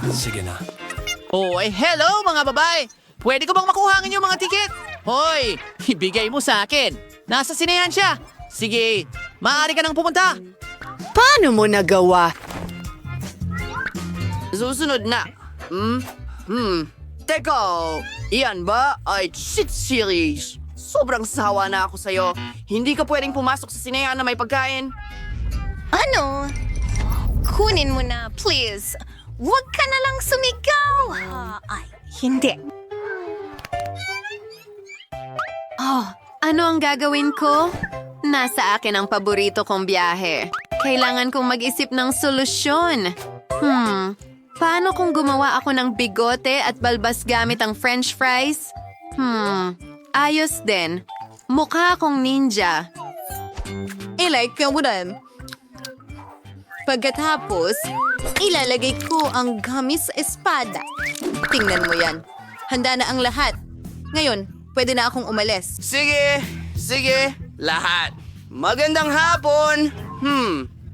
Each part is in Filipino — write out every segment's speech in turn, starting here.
Sige na. Oy, hello mga babae! Pwede ko bang makuha ang inyong mga tiket? Hoy, ibigay mo sa akin. Nasa sinehan siya. Sige, maaari ka nang pumunta. Paano mo nagawa? Susunod na. Teka, iyan ba ay shit series? Sobrang sawa na ako sa'yo. Hindi ka pwedeng pumasok sa sinehan na may pagkain. Ano? Kunin mo na, please. Huwag ka na lang sumigaw. Ay, hindi. Ano ang gagawin ko? Nasa akin ang paborito kong biyahe. Kailangan kong mag-isip ng solusyon. Paano kung gumawa ako ng bigote at balbas gamit ang french fries? Ayos din. Mukha akong ninja. I-like mo rin. Pagkatapos, ilalagay ko ang gamis sa espada. Tingnan mo yan. Handa na ang lahat. Ngayon, pwede na akong umalis. Sige, lahat. Magandang hapon.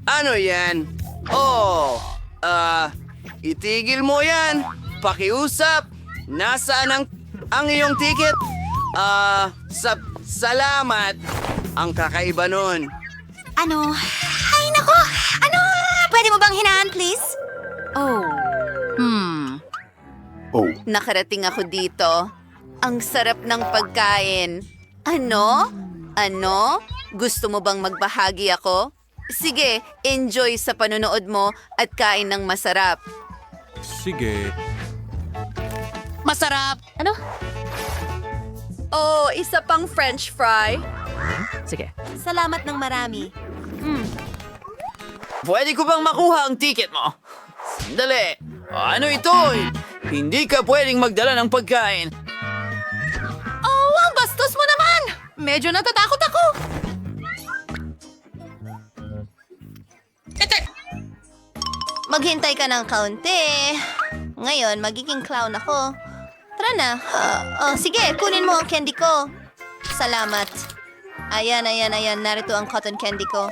Ano yan? Itigil mo yan. Pakiusap. Nasaan ang iyong ticket? Salamat. Ang kakaiba nun. Ano? Ay, nako! Ano? Pwede mo bang hinaan, please? Nakarating ako dito. Ang sarap ng pagkain. Ano? Gusto mo bang magbahagi ako? Sige, enjoy sa panonood mo at kain ng masarap. Sige. Masarap. Ano? Isa pang french fry. Sige. Salamat ng marami. Pwede ko bang makuha ang ticket mo? Sandali. Ano ito? Hindi ka pwedeng magdala ng pagkain. Ang bastos mo naman! Medyo natatakot ako. Maghintay ka ng kaunti. Ngayon, magiging clown ako. Tara na. Sige, kunin mo ang candy ko. Salamat. Ayan. Narito ang cotton candy ko.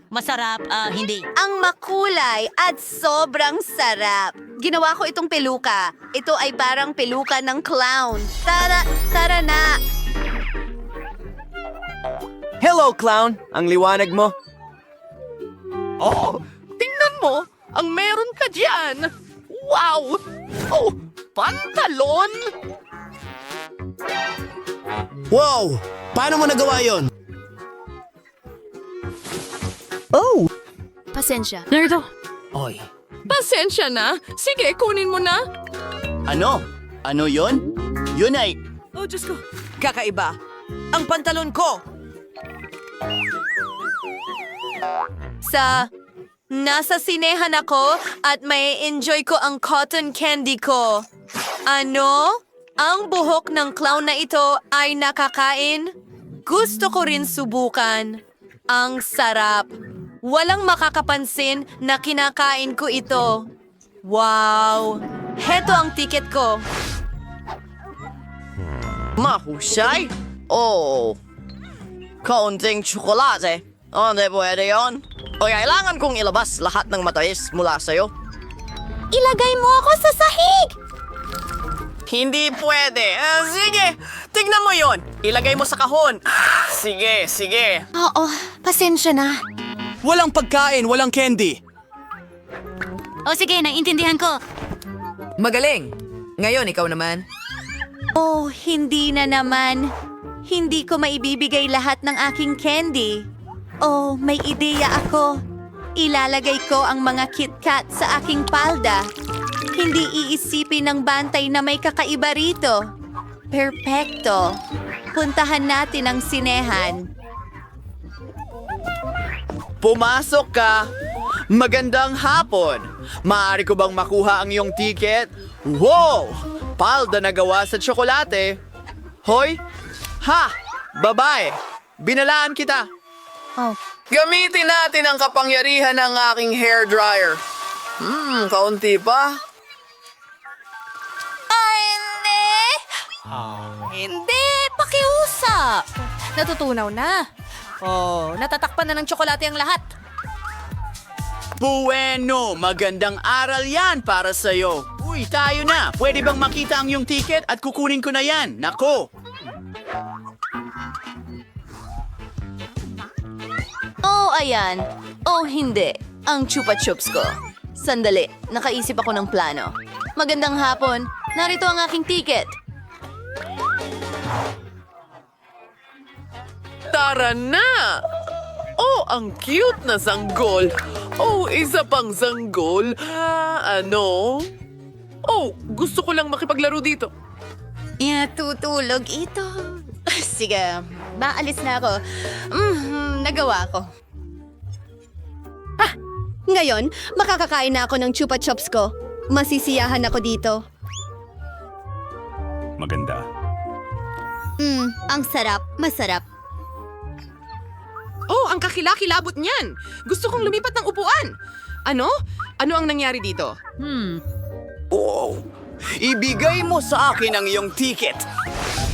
Masarap, hindi. Ang makulay at sobrang sarap. Ginawa ko itong peluka. Ito ay parang peluka ng clown. Tara na. Hello, clown. Ang liwanag mo. Tingnan mo. Ang meron ka dyan. Wow! Pantalon! Wow! Paano mo nagawa yon? Pasensya. Narito. Oy. Pasensya na. Sige, kunin mo na. Ano? Ano yon? Yun ay... Oh, Diyos ko. Kakaiba. Ang pantalon ko. Nasa sinehan ako at may enjoy ko ang cotton candy ko. Ano? Ang buhok ng clown na ito ay nakakain? Gusto ko rin subukan. Ang sarap. Walang makakapansin na kinakain ko ito. Wow! Heto ang ticket ko. Mahusay? Kaunting tsokolate. Hindi pwede yun. O kailangan kong ilabas lahat ng matamis mula sa'yo. Ilagay mo ako sa sahig! Hindi pwede. Sige, tignan mo yon. Ilagay mo sa kahon. Sige. Oo, pasensya na. Walang pagkain, walang candy. Sige, naiintindihan ko. Magaling. Ngayon, ikaw naman. Hindi na naman. Hindi ko maibibigay lahat ng aking candy. May ideya ako. Ilalagay ko ang mga KitKat sa aking palda. Hindi iisipin ng bantay na may kakaiba rito. Perpekto. Puntahan natin ang sinehan. Pumasok ka. Magandang hapon. Maaari ko bang makuha ang iyong ticket? Wow! Palda na gawa sa tsokolate. Hoy! Ha! Babae! Binalaan kita. Gamitin natin ang kapangyarihan ng aking hair dryer. Kaunti pa. Hindi! Pakiusap! Natutunaw na. Oh, natatakpan na ng tsokolate ang lahat. Bueno, magandang aral yan para sa'yo. Uy, tayo na. Pwede bang makita ang iyong ticket at kukunin ko na yan? Nako. Oh, ayan. Oh, hindi. Ang chupa chups ko. Sandali, nakaisip ako ng plano. Magandang hapon. Narito ang aking ticket. Tara na! Oh, ang cute na sanggol. Oh, isa pang sanggol. Ano? Oh, gusto ko lang makipaglaro dito. Tutulog ito. Sige, maalis na ako. Nagawa ko. Ngayon, makakakain na ako ng chupa chups ko. Masisiyahan ako dito. Maganda. Ang sarap. Masarap. Oh, ang kakilakilabot niyan. Gusto kong lumipat ng upuan. Ano? Ano ang nangyari dito? Oh, ibigay mo sa akin ang iyong ticket.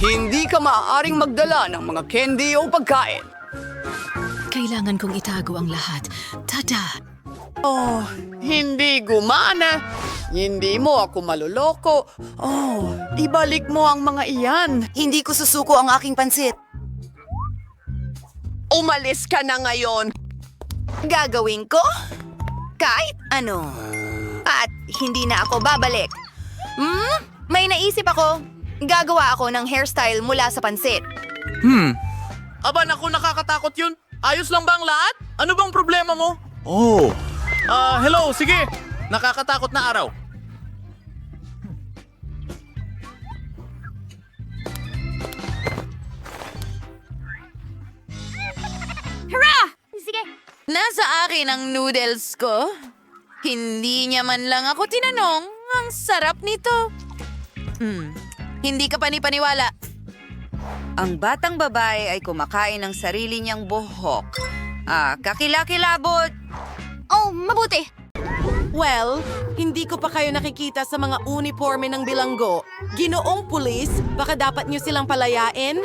Hindi ka maaaring magdala ng mga candy o pagkain. Kailangan kong itago ang lahat. Tada! Oh, hindi gumana. Hindi mo ako maluloko. Oh, ibalik mo ang mga iyan. Hindi ko susuko ang aking pansit. Umalis ka na ngayon. Gagawin ko? Kahit ano. At hindi na ako babalik. May naisip ako. Gagawa ako ng hairstyle mula sa pansit. Aba, naku, nakakatakot yun. Ayos lang ba ang lahat? Ano bang problema mo? Oh, Hello, sige. Nakakatakot na araw. Nasa akin ang noodles ko. Hindi niya man lang ako tinanong. Ang sarap nito. Hindi ka panipaniwala. Ang batang babae ay kumakain ng sarili niyang buhok. Kakilakilabot. Oh, mabuti. Well, hindi ko pa kayo nakikita sa mga uniforme ng bilanggo. Ginoong pulis, baka dapat nyo silang palayain?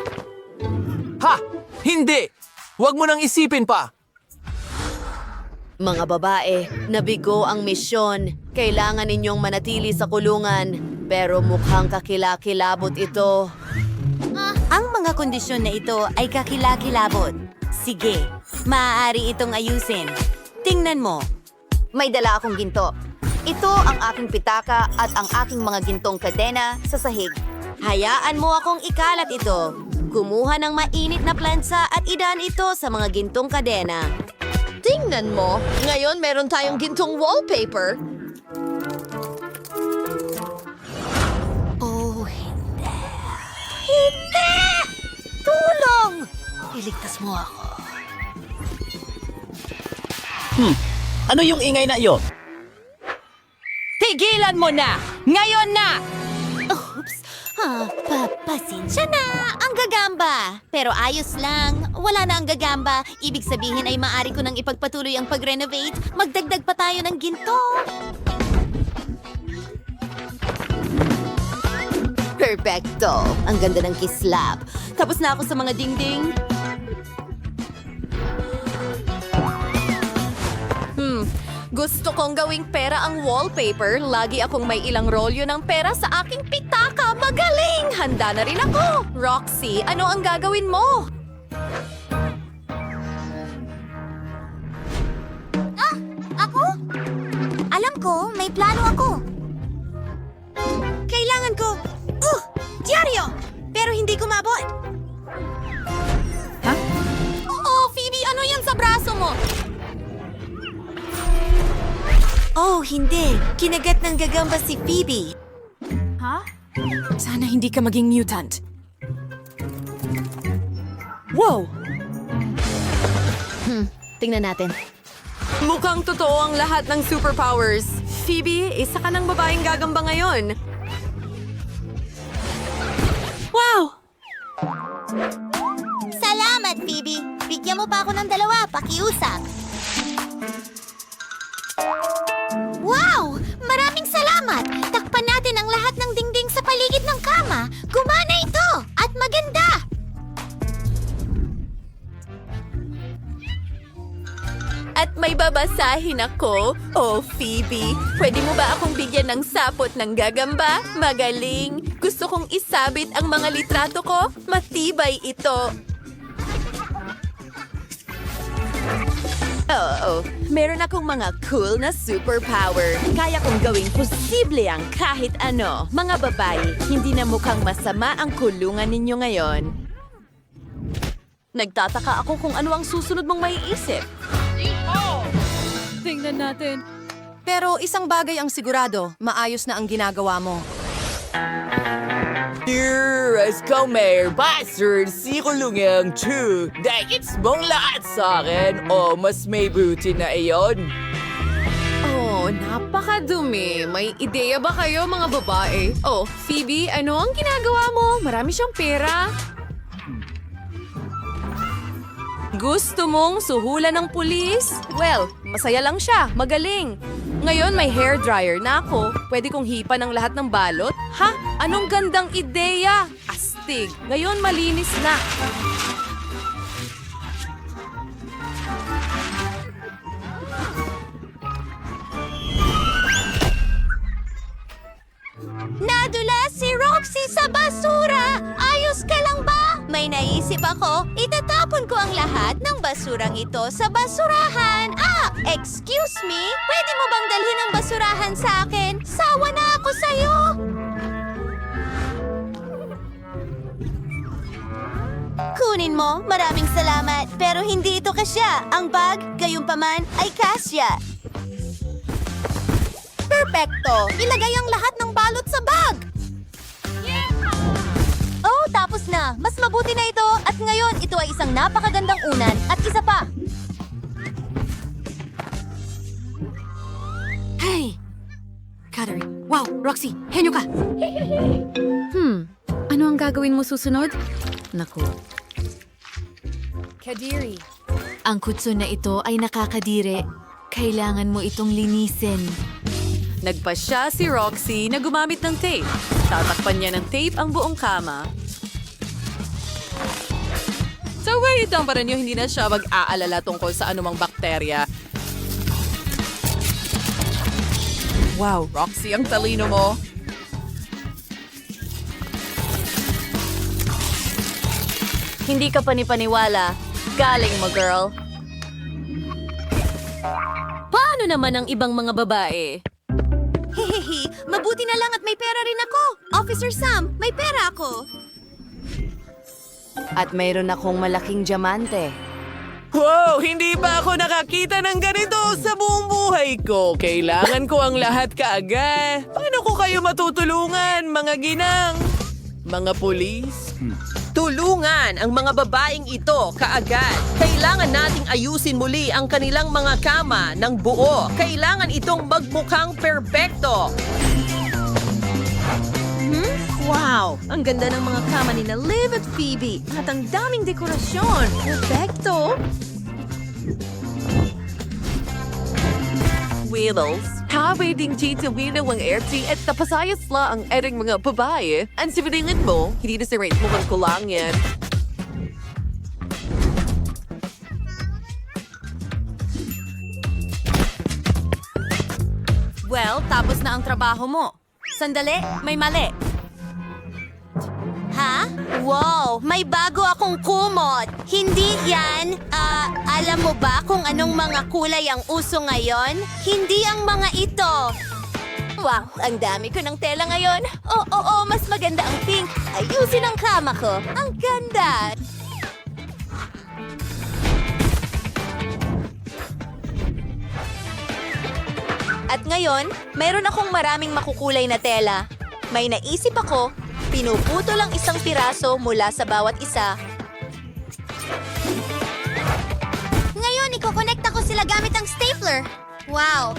Ha! Hindi! Huwag mo nang isipin pa. Mga babae, nabigo ang misyon. Kailangan ninyong manatili sa kulungan. Pero mukhang kakilakilabot ito. Ang mga kondisyon na ito ay kakilakilabot. Sige, maaari itong ayusin. Tingnan mo. May dala akong ginto. Ito ang aking pitaka at ang aking mga gintong kadena sa sahig. Hayaan mo akong ikalat ito. Kumuha ng mainit na plansa at idaan ito sa mga gintong kadena. Tingnan mo, ngayon meron tayong gintong wallpaper. Oh, hindi. Hindi! Tulong! Iligtas mo ako. Ano yung ingay na iyon? Tigilan mo na! Ngayon na! Pasensya na, ang gagamba. Pero ayos lang, wala na ang gagamba. Ibig sabihin ay maaari ko nang ipagpatuloy ang pag-renovate. Magdagdag pa tayo ng ginto. Perfecto! Ang ganda ng kislap. Tapos na ako sa mga dingding. Gusto kong gawing pera ang wallpaper. Lagi akong may ilang rolyo ng pera sa aking pitaka. Magaling! Handa na rin ako. Roxy, ano ang gagawin mo? Ako? Alam ko, may plano ako. Kailangan ko, dyaryo! Pero hindi ko maabot. Ha? Oo, Phoebe, ano yan sa braso mo? Oh, hindi. Kinagat ng gagamba si Phoebe. Sana hindi ka maging mutant. Wow! Tingnan natin. Mukhang totoo ang lahat ng superpowers. Phoebe, isa ka ng babaeng gagamba ngayon. Wow! Salamat, Phoebe. Bigyan mo pa ako ng 2, pakiusap. Wow! Maraming salamat! Takpan natin ang lahat ng dingding sa paligid ng kama. Gumana ito! At maganda! At may babasahin ako. Oh, Phoebe, pwede mo ba akong bigyan ng sapot ng gagamba? Magaling. Gusto kong isabit ang mga litrato ko. Matibay ito. Oo, meron akong mga cool na superpower. Kaya kong gawing posible ang kahit ano. Mga babae, hindi na mukhang masama ang kulungan ninyo ngayon. Nagtataka ako kung ano ang susunod mong maiisip. Tingnan natin. Pero isang bagay ang sigurado, maayos na ang ginagawa mo. Dearest Comer, bastard, si kulungang true. Dahits mong lahat sa akin, o mas may buti na iyon. Oh, napakadumi. May ideya ba kayo, mga babae? Oh, Phoebe, ano ang ginagawa mo? Marami siyang pera. Gusto mong suhulan ng pulis? Well, masaya lang siya. Magaling. Ngayon may hair dryer na ako. Pwede kong hipan ang lahat ng balot? Ha? Anong gandang ideya? Astig. Ngayon malinis na. Nadula si Roxy sa basura! Ayos ka lang ba? May naisip ako, itatapon ko ang lahat ng basurang ito sa basurahan. Excuse me? Pwede mo bang dalhin ang basurahan sa akin? Sawa na ako sa'yo! Kunin mo, maraming salamat. Pero hindi ito kasya. Ang bag, gayunpaman, ay kasya. Perfecto! Ilagay ang lahat ng balot sa bag! Oh, tapos na! Mas mabuti na ito at ngayon ito ay isang napakagandang unan at isa pa. Hey! Catherine. Wow, Roxy, henyo ka! Ano ang gagawin mo susunod? Naku. Kadiri. Ang kutso na ito ay nakakadire. Kailangan mo itong linisin. Nagpasya si Roxy na gumamit ng tape. Tatakpan niya ng tape ang buong kama. So, wait lang pa rin yung hindi na siya mag-aalala tungkol sa anumang bakterya. Wow, Roxy, ang talino mo. Hindi ka panipaniwala. Galing mo, girl. Paano naman ang ibang mga babae? Hehehe, mabuti na lang at may pera rin ako. Officer Sam, may pera ako. At mayroon akong malaking diamante. Wow! Hindi pa ako nakakita ng ganito sa buong buhay ko. Kailangan ko ang lahat kaagad. Paano ko kayo matutulungan, mga ginang? Mga pulis? Tulungan ang mga babaeng ito kaagad. Kailangan nating ayusin muli ang kanilang mga kama ng buo. Kailangan itong magmukhang perpekto. Wow! Ang ganda ng mga kama ni na Liv at Phoebe. At ang daming dekorasyon. Perfecto! Widdles, habang dito wino ang RT at napasayas la ang eding mga babae. Ang sibilingin mo, hindi na si rate mo kang kulangin. Well, tapos na ang trabaho mo. Sandali, may mali. Ha? Wow, may bago akong kumot. Hindi yan. Alam mo ba kung anong mga kulay ang uso ngayon? Hindi ang mga ito. Wow, ang dami ko ng tela ngayon. Oo, mas maganda ang pink. Ayusin ang kama ko. Ang ganda. At ngayon, mayroon akong maraming makukulay na tela. May naisip ako, pinuputo lang isang piraso mula sa bawat isa. Ngayon, ikokonekta ko sila gamit ang stapler. Wow!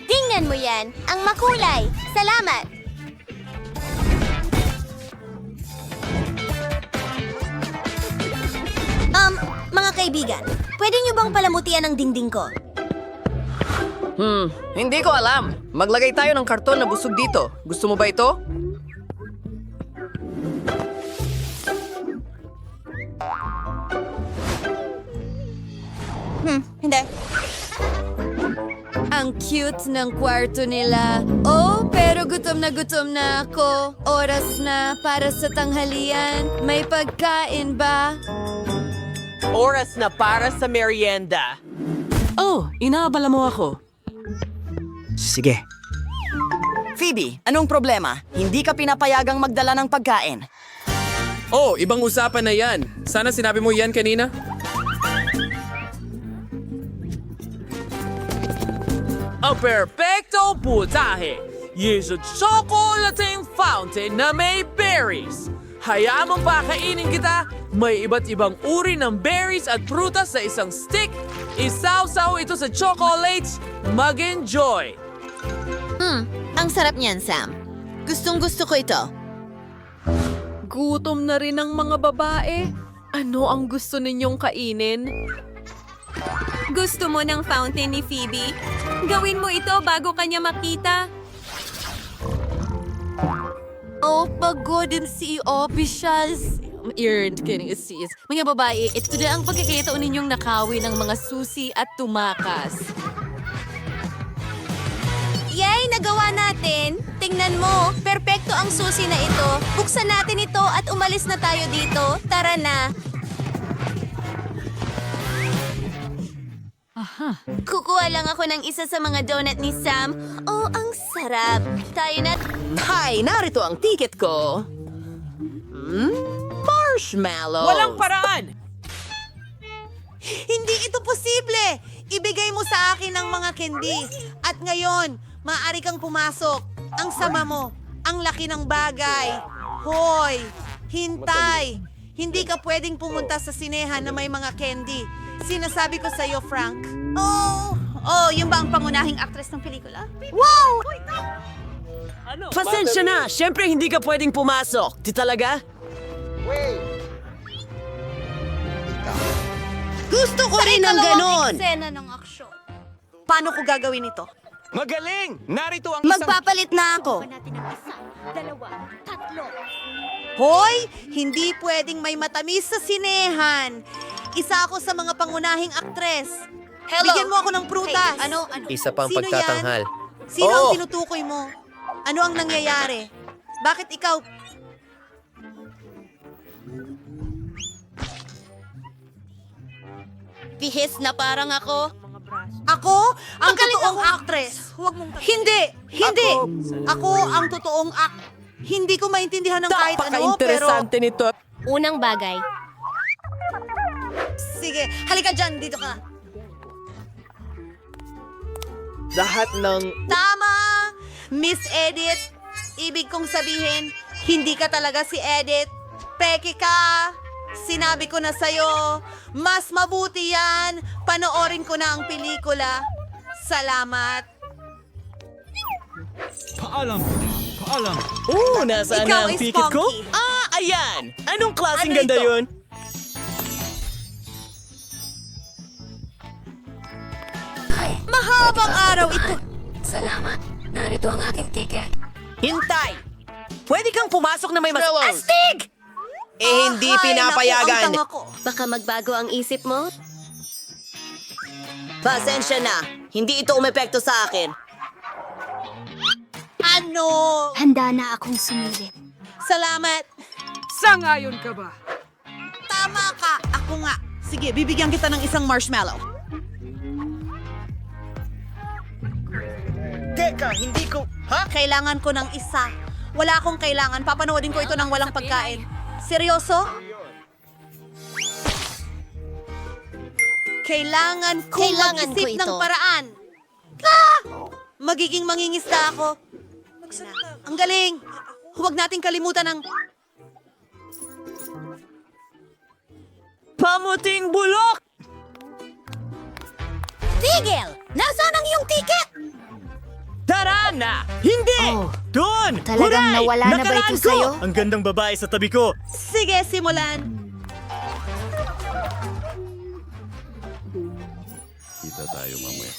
Tingnan mo yan, ang makulay. Salamat! Mga kaibigan, pwede niyo bang palamutian ang dingding ko? Hindi ko alam. Maglagay tayo ng karton na busog dito. Gusto mo ba ito? Hindi. Ang cute ng kwarto nila. Oh, pero gutom na ako. Oras na para sa tanghalian. May pagkain ba? Oras na para sa merienda. Oh, inaabala mo ako. Sige. Phoebe, anong problema? Hindi ka pinapayagang magdala ng pagkain. Oh, ibang usapan na yan. Sana sinabi mo yan kanina. Ang perfecto putahe is a chocolating fountain na may berries. Hayaan mong pakainin kita, may iba't ibang uri ng berries at prutas sa isang stick. Isaw-saw ito sa chocolates, mag-enjoy. Ang sarap niyan, Sam. Gustong-gusto ko ito. Gutom na rin ang mga babae. Ano ang gusto ninyong kainin? Gusto mo ng fountain ni Phoebe? Gawin mo ito bago kanya makita. Oh, pagod din si officials. Mga babae, ito na ang pagkakataon ninyong nakawin ng mga susi at tumakas. Yay! Nagawa natin! Tingnan mo, perpekto ang susi na ito. Buksan natin ito at umalis na tayo dito. Tara na! Kukuha lang ako ng isa sa mga donut ni Sam. Oh, ang sarap. Tayo na... Hi, narito ang ticket ko. Marshmallow. Walang paraan! Hindi ito posible! Ibigay mo sa akin ang mga candy. At ngayon, maaari kang pumasok. Ang sama mo. Ang laki ng bagay. Hoy! Hintay! Hindi ka pwedeng pumunta sa sinehan na may mga candy. Sinasabi ko sa'yo, Frank. Oh, yung ba ang pangunahing aktres ng pelikula? Pasensya na, syempre hindi ka pwedeng pumasok. Di talaga? Gusto ko rin ng ganon. Eksena ng aksyon. Paano ko gagawin ito? Magaling! Narito ang isang... Magpapalit na ako. Hoy! Hindi pwedeng may matamis sa sinehan. Isa ako sa mga pangunahing aktres. Hello. Bigyan mo ako ng prutas. Hey, ano? Isa pang Sino pagtatanghal. Yan? Sino ang tinutukoy mo? Ano ang nangyayari? Bakit ikaw... Bihis na parang ako. Ako? Ang totoong actress. Hindi! Hindi! Ako ang totoong Hindi ko maintindihan ng kahit ano, pero... Napaka-interesante nito. Unang bagay. Sige, halika dyan, dito ka. Lahat ng... Tama! Miss Edith, ibig kong sabihin, hindi ka talaga si Edith. Peke ka! Sinabi ko na sa'yo, mas mabuti yan. Panoorin ko na ang pelikula. Salamat. Nasaan Ikaw na ang ay ticket ko? spunky. Ayan! Anong klaseng Ano ganda ito? yun? Mahabang araw ito. Hintay! Pwede kang pumasok na may mas... Astig! hindi pinapayagan. Baka magbago ang isip mo? Pasensya na. Hindi ito umepekto sa akin. Ano? Handa na akong sumilip. Salamat. Sangayon ka ba? Tama ka. Ako nga. Sige, bibigyan kita ng isang marshmallow. Teka, hindi ko... Ha? Kailangan ko ng isa. Wala akong kailangan. Papanoodin ko ito ng walang pagkain. Seryoso? Kailangan ko Kailangan ko mag-isip ng ito. paraan. Magiging mangingisda ako. Ang galing. Huwag nating kalimutan ang... Pamuting bulok! Tigil! Nasaan ang iyong ticket? Tara na! Hindi! Doon! Talagang nawala na ba ito sa'yo? Ang gandang babae sa tabi ko. Sige, simulan. Kita tayo mamaya.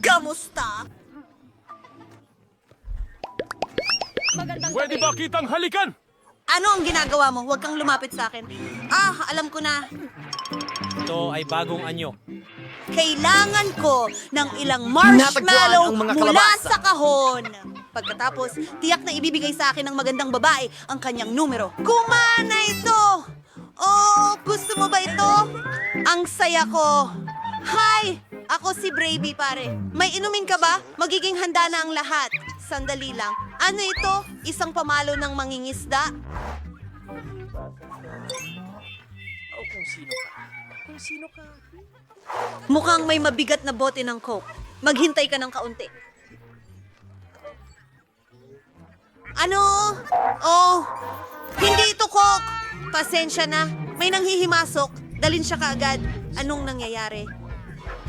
Kamusta? Pwede ba kitang halikan? Ano ang ginagawa mo? Huwag kang lumapit sa akin. Alam ko na. Ito ay bagong anyo. Kailangan ko ng ilang Natagpuan marshmallow ang mga mula kalabasa. sa kahon. Pagkatapos, tiyak na ibibigay sa akin ng magandang babae ang kanyang numero. Gumana ito! Oh, gusto mo ba ito? Ang saya ko. Hi! Ako si Bravey, pare. May inumin ka ba? Magiging handa na ang lahat. Sandali lang. Ano ito? Isang pamalo ng mangingisda? Mukhang may mabigat na bote ng Coke. Maghintay ka ng kaunti. Ano? Oh, hindi ito Coke. Pasensya na. May nanghihimasok. Dalin siya kaagad. Anong nangyayari?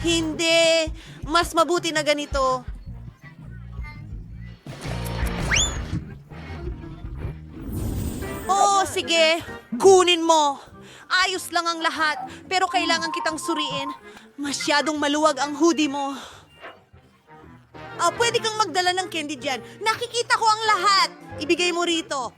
Hindi. Mas mabuti na ganito. Oh, sige. Kunin mo. Ayos lang ang lahat, pero kailangan kitang suriin. Masyadong maluwag ang hoodie mo. Pwede kang magdala ng candy dyan. Nakikita ko ang lahat. Ibigay mo rito.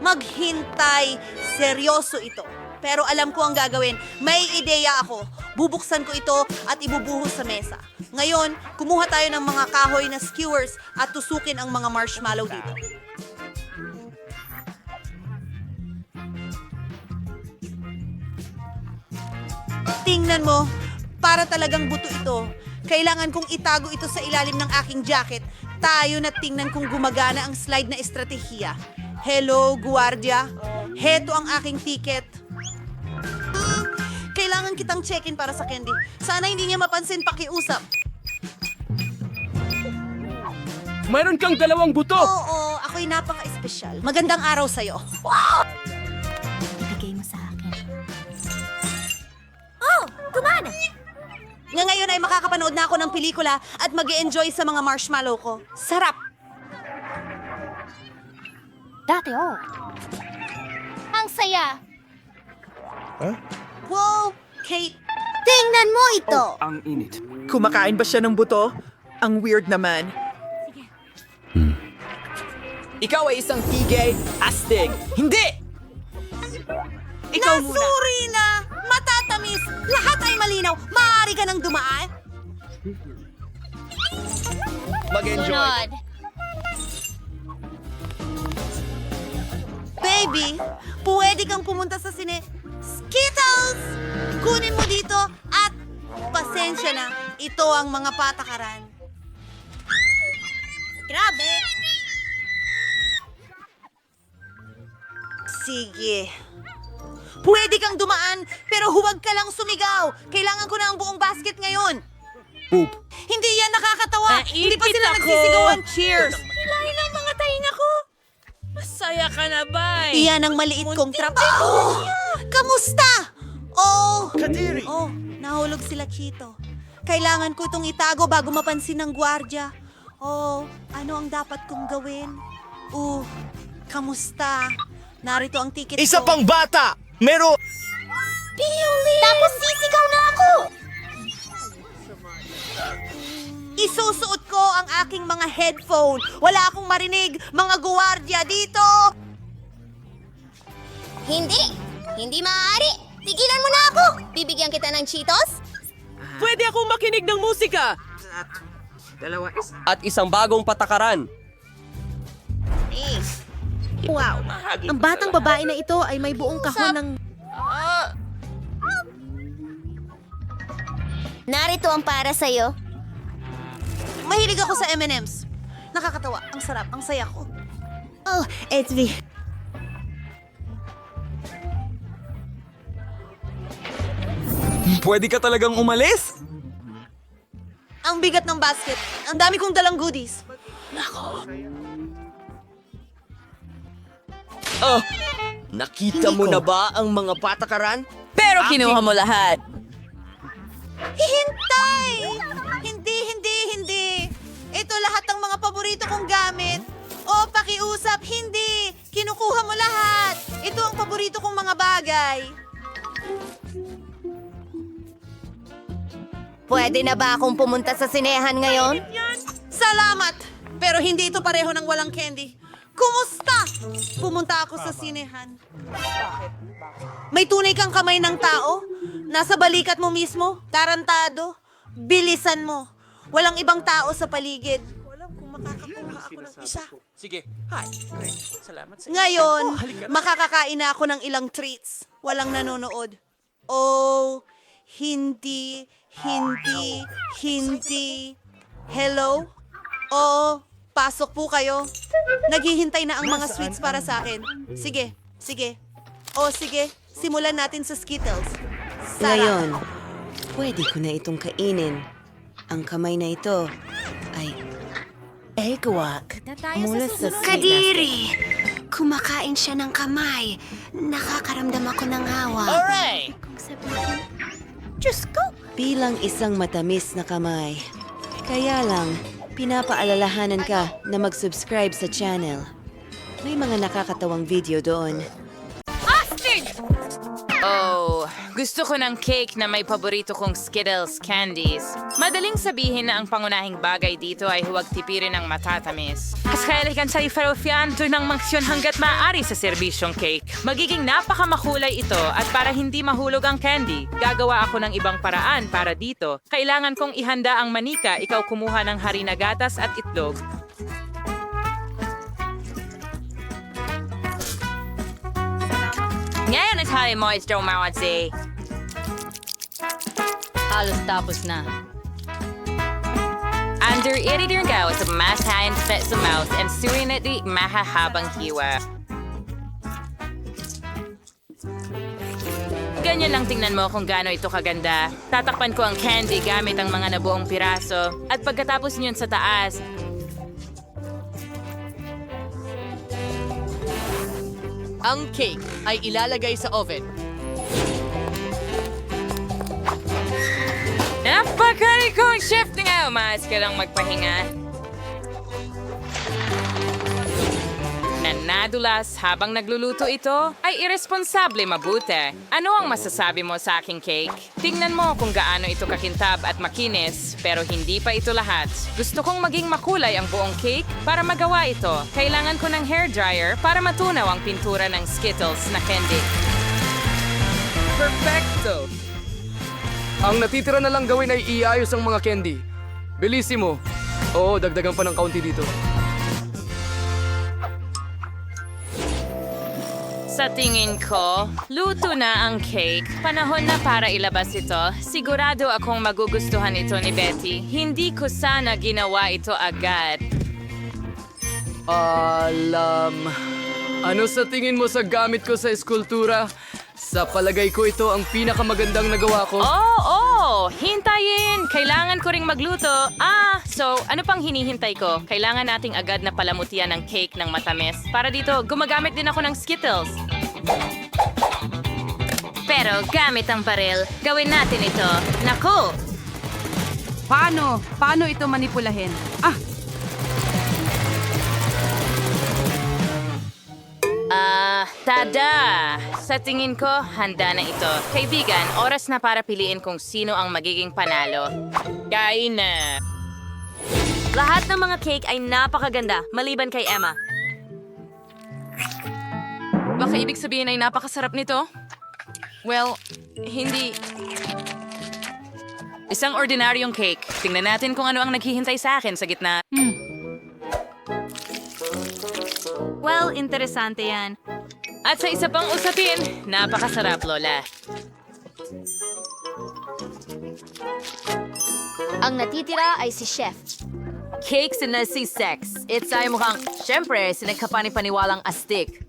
Maghintay. Seryoso ito. Pero alam ko ang gagawin. May ideya ako. Bubuksan ko ito at ibubuhos sa mesa. Ngayon, kumuha tayo ng mga kahoy na skewers at tusukin ang mga marshmallow dito. Tingnan mo, para talagang buto ito. Kailangan kong itago ito sa ilalim ng aking jacket. Tayo na tingnan kung gumagana ang slide na estratehiya. Hello, guwardiya. Heto ang aking ticket. Kailangan kitang check-in para sa candy. Sana hindi niya mapansin pakiusap. Mayroon kang 2 buto! Oo, ako'y napaka-espesyal. Magandang araw sa'yo. Ibigay mo sa akin. Oh, gumana! Nga ngayon ay makakapanood na ako ng pelikula at mag-enjoy sa mga marshmallow ko. Sarap! Dati, oh. Ang saya! Wow, Kate! Tingnan mo ito! Kumakain ba siya ng buto? Ang weird naman. Ikaw ay isang tigay, astig. Hindi! Ikaw muna. Nasuri na! Matatamis! Lahat ay malinaw! Maaari ka nang dumaan! Mag-enjoy. Baby, pwede kang pumunta sa sine... Skittles! Kunin mo dito at pasensya na. Ito ang mga patakaran. Grabe! Sige. Pwede kang dumaan, pero huwag ka lang sumigaw. Kailangan ko na ang buong basket ngayon. Poop. Hindi yan nakakatawa. Hindi pa Naipit sila ako. nagsisigawan. Cheers! Hilahin ang mga tainga ko. Masaya ka na ba? Iyan ang maliit kong trabaho. Kamusta? Oh, Kadiri! oh, nahulog sila Chito. Kailangan ko itong itago bago mapansin ng gwardya. Oh, ano ang dapat kong gawin? Kamusta? Narito ang ticket Isa ko. pang bata! Meron! Tapos sisigaw na ako! Isusuot ko ang aking mga headphone. Wala akong marinig. Mga gwardya dito! Hindi! Hindi maaari! Tigilan mo na ako! Bibigyan kita ng Cheetos? Pwede akong makinig ng musika. At isang bagong patakaran. Wow! Ang batang babae na ito ay may buong kahon ng... Narito ang para sa'yo. Mahilig ako sa M&M's. Nakakatawa. Ang sarap. Ang saya ko. Oh, Edvi. Pwede ka talagang umalis? Ang bigat ng basket. Ang dami kong dalang goodies. Nakita mo na ba ang mga patakaran? Pero kinuha mo lahat. Hintay! Hindi. Ito lahat ng mga paborito kong gamit. O, pakiusap, hindi. Kinukuha mo lahat. Ito ang paborito kong mga bagay. Pwede na ba akong pumunta sa sinehan ngayon? Salamat! Pero hindi ito pareho ng walang candy. Kumusta? Pumunta ako sa sinehan. May tunay kang kamay ng tao? Nasa balikat mo mismo? Tarantado? Bilisan mo. Walang ibang tao sa paligid. Walang kung makakakuha ako ng isa. Sige. Hi. Great. Salamat sa Ngayon, makakakain na ako ng ilang treats. Walang nanonood. Oh, hindi. Hello? Oo, pasok po kayo. Naghihintay na ang mga sweets para sa akin. Sige. O sige, simulan natin sa Skittles. Ngayon, pwede ko na itong kainin. Ang kamay na ito ay eggwak mula sa Kadiri! Kumakain siya ng kamay. Nakakaramdam ako ng hawa. Alright! Diyos ko! bilang isang matamis na kamay. Kaya lang, pinapaalalahanan ka na mag-subscribe sa channel. May mga nakakatawang video doon. Oh, gusto ko ng cake na may paborito kong Skittles candies. Madaling sabihin na ang pangunahing bagay dito ay huwag tipirin ng matatamis. Kaskalikan sa ifarofian doon ng mangsyon hanggat maaari sa serbisyong cake. Magiging napakamakulay ito at para hindi mahulog ang candy, gagawa ako ng ibang paraan para dito. Kailangan kong ihanda ang manika, ikaw kumuha ng harina gatas at itlog. Ngayon at tayo mo ito mawatsi. Halos tapos na. Under editor go sa masahin sa mouse and surin at di mahahabang hiwa. Ganyan lang tingnan mo kung gaano ito kaganda. Tatakpan ko ang candy gamit ang mga nabuong piraso. At pagkatapos niyon sa taas, Ang cake ay ilalagay sa oven. napakalikong shift nga! Umaas ka lang magpahinga. Nadulas habang nagluluto ito ay irresponsable mabuti. Ano ang masasabi mo sa aking cake? Tingnan mo kung gaano ito kakintab at makinis, pero hindi pa ito lahat. Gusto kong maging makulay ang buong cake para magawa ito. Kailangan ko ng hairdryer para matunaw ang pintura ng Skittles na candy. Perfecto! Ang natitira na lang gawin ay iayos ang mga candy. Bilisimo. Oo, dagdagan pa ng kaunti dito. Sa tingin ko, luto na ang cake. Panahon na para ilabas ito. Sigurado akong magugustuhan ito ni Betty. Hindi ko sana ginawa ito agad. Ano sa tingin mo sa gamit ko sa eskultura? Sa palagay ko ito ang pinakamagandang nagawa ko. Oo! Hintayin! Kailangan ko ring magluto. So ano pang hinihintay ko? Kailangan nating agad na palamutian ng cake ng matamis. Para dito, gumagamit din ako ng Skittles. Pero gamit ang baril, gawin natin ito. Naku! Paano ito manipulahin? Tada! Sa tingin ko, handa na ito. Kaibigan, oras na para piliin kung sino ang magiging panalo. Kain na! Lahat ng mga cake ay napakaganda, maliban kay Emma. Baka ibig sabihin ay napakasarap nito? Well, hindi. Isang ordinaryong cake. Tingnan natin kung ano ang naghihintay sa akin sa gitna. Well, interesante yan. At sa isa pang usapin, napakasarap, Lola. Ang natitira ay si Chef. Cakes na si Sex. It's ay mukhang, syempre, sinagkapani-paniwalang astig.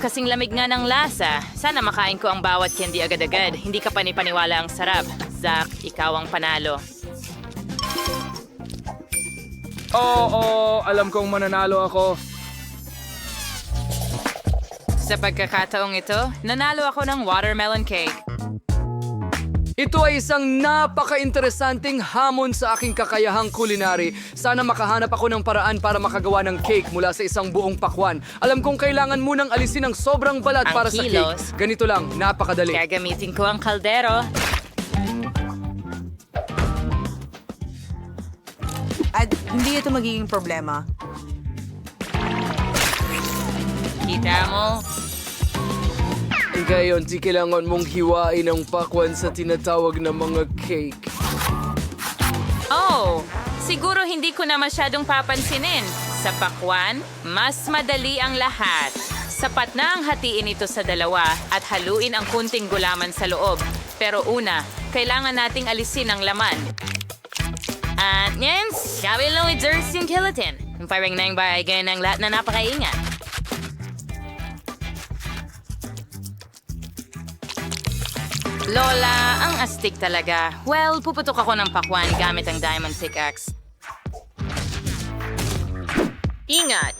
Kasing lamig nga ng lasa. Sana makain ko ang bawat candy agad-agad. Hindi ka panipaniwala ang sarap. Zach, ikaw ang panalo. Oo, alam kong mananalo ako. Sa pagkakataong ito, nanalo ako ng watermelon cake. Ito ay isang napaka-interesanting hamon sa aking kakayahang kulinary. Sana makahanap ako ng paraan para makagawa ng cake mula sa isang buong pakwan. Alam kong kailangan munang alisin ang sobrang balat Ang para sa kilos. cake. Ganito lang, napakadali. Gagamitin ko ang kaldero. At hindi ito magiging problema. Kita mo? Gayon, di kailangan mong hiwain ang pakwan sa tinatawag na mga cake. Oh, siguro hindi ko na masyadong papansinin. Sa pakwan, mas madali ang lahat. Sapat na ang hatiin ito sa dalawa at haluin ang kunting gulaman sa loob. Pero una, kailangan nating alisin ang laman. At yan, sabi lang with Dirty and Killatin. Parang na yung bagay ng lahat na napakaingat. Lola, ang astig talaga. Well, puputok ako ng pakwan gamit ang diamond pickaxe. Ingat!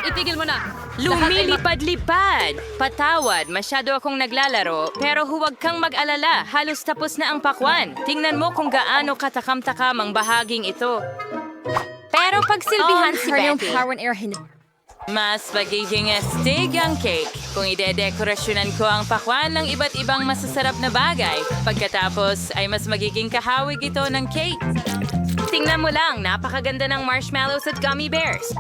Itigil mo na. Lumilipad-lipad! Patawad, masyado akong naglalaro, pero huwag kang mag-alala. Halos tapos na ang pakwan. Tingnan mo kung gaano katakam-takam ang bahaging ito. Pero pagsilbihan si Betty. Mas magiging astig ang cake kung idedekorasyonan ko ang pakwan ng iba't ibang masasarap na bagay. Pagkatapos ay mas magiging kahawig ito ng cake. Tingnan mo lang, napakaganda ng marshmallows at gummy bears.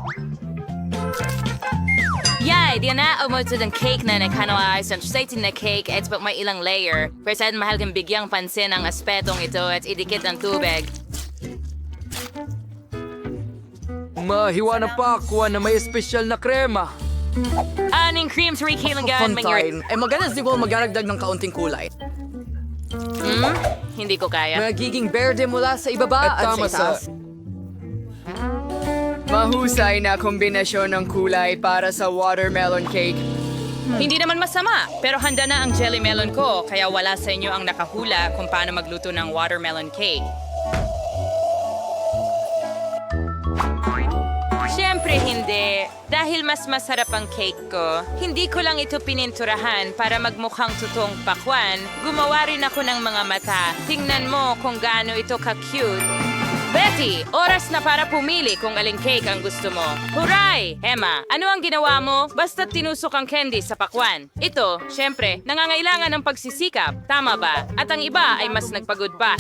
Yay! Di na umutod ang cake na nagkanawa isang exciting na cake at may ilang layer. Pero mahal kang bigyang pansin ang aspetong ito at idikit ang tubig. Mahiwa na pakwan na may espesyal na krema. Aning cream to rekailangan Fontaine. Maganda siguro magdaragdag ng kaunting kulay. Hindi ko kaya. Magiging berde mula sa ibaba at tama sa sa... mahusay na kombinasyon ng kulay para sa watermelon cake. Hindi naman masama, pero handa na ang jelly melon ko, kaya wala sa inyo ang nakahula kung paano magluto ng watermelon cake. Siyempre hindi. Dahil mas masarap ang cake ko, hindi ko lang ito pininturahan para magmukhang totoong pakwan. Gumawa rin ako ng mga mata. Tingnan mo kung gaano ito ka-cute. Betty, oras na para pumili kung aling cake ang gusto mo. Huray! Emma, ano ang ginawa mo? Basta't tinusok ang candy sa pakwan. Ito, syempre, nangangailangan ng pagsisikap. Tama ba? At ang iba ay mas nagpagod pa.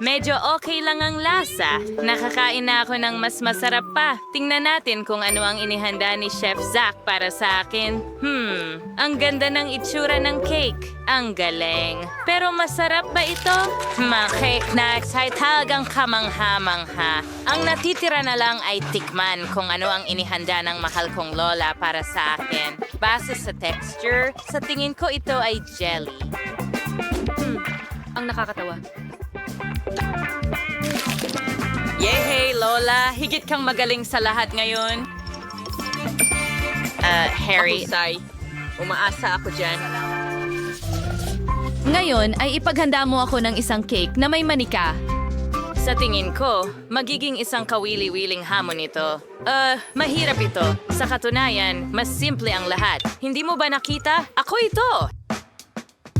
Medyo okay lang ang lasa. Nakakain na ako ng mas masarap pa. Tingnan natin kung ano ang inihanda ni Chef Zach para sa akin. Ang ganda ng itsura ng cake. Ang galing. Pero masarap ba ito? Cake na excited talagang kamangha-mangha. Ang natitira na lang ay tikman kung ano ang inihanda ng mahal kong lola para sa akin. Base sa texture, sa tingin ko ito ay jelly. Ang nakakatawa. Yehey, Lola! Higit kang magaling sa lahat ngayon. Harry. Umaasa ako dyan. Ngayon ay ipaghanda mo ako ng isang cake na may manika. Sa tingin ko, magiging isang kawili-wiling hamon ito. Mahirap ito. Sa katunayan, mas simple ang lahat. Hindi mo ba nakita? Ako ito!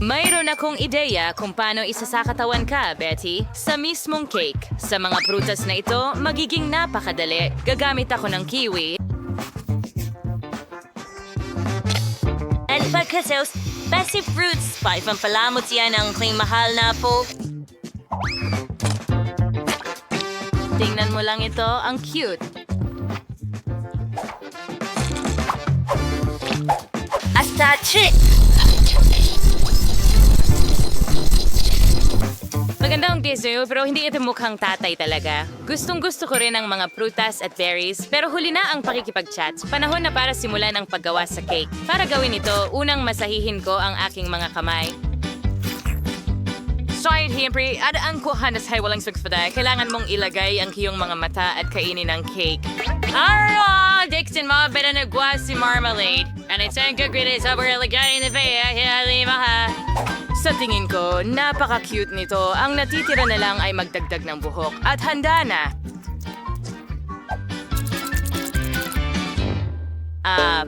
Mayroon akong ideya kung paano isasakatawan ka, Betty. Sa mismong cake. Sa mga prutas na ito, magiging napakadali. Gagamit ako ng kiwi. And pagkasaus, basic fruits. Pampalamot yan ang aking mahal na po. Tingnan mo lang ito, ang cute. Hasta chick! Magandang dessert pero hindi ito mukhang tatay talaga. Gustong-gusto ko rin ang mga prutas at berries pero huli na ang pakikipag-chat. Panahon na para simulan ang paggawa sa cake. Para gawin ito, unang masahihin ko ang aking mga kamay. Side hiyempre, adaan ko hanas hay walang sugspada. Kailangan mong ilagay ang iyong mga mata at kainin ang cake. Arro! Dixon mo, beda nagwa si marmalade. And it's ang kagritis over ilagay na vaya, halima ha. Sa tingin ko, napaka-cute nito. Ang natitira na lang ay magdagdag ng buhok. At handa na.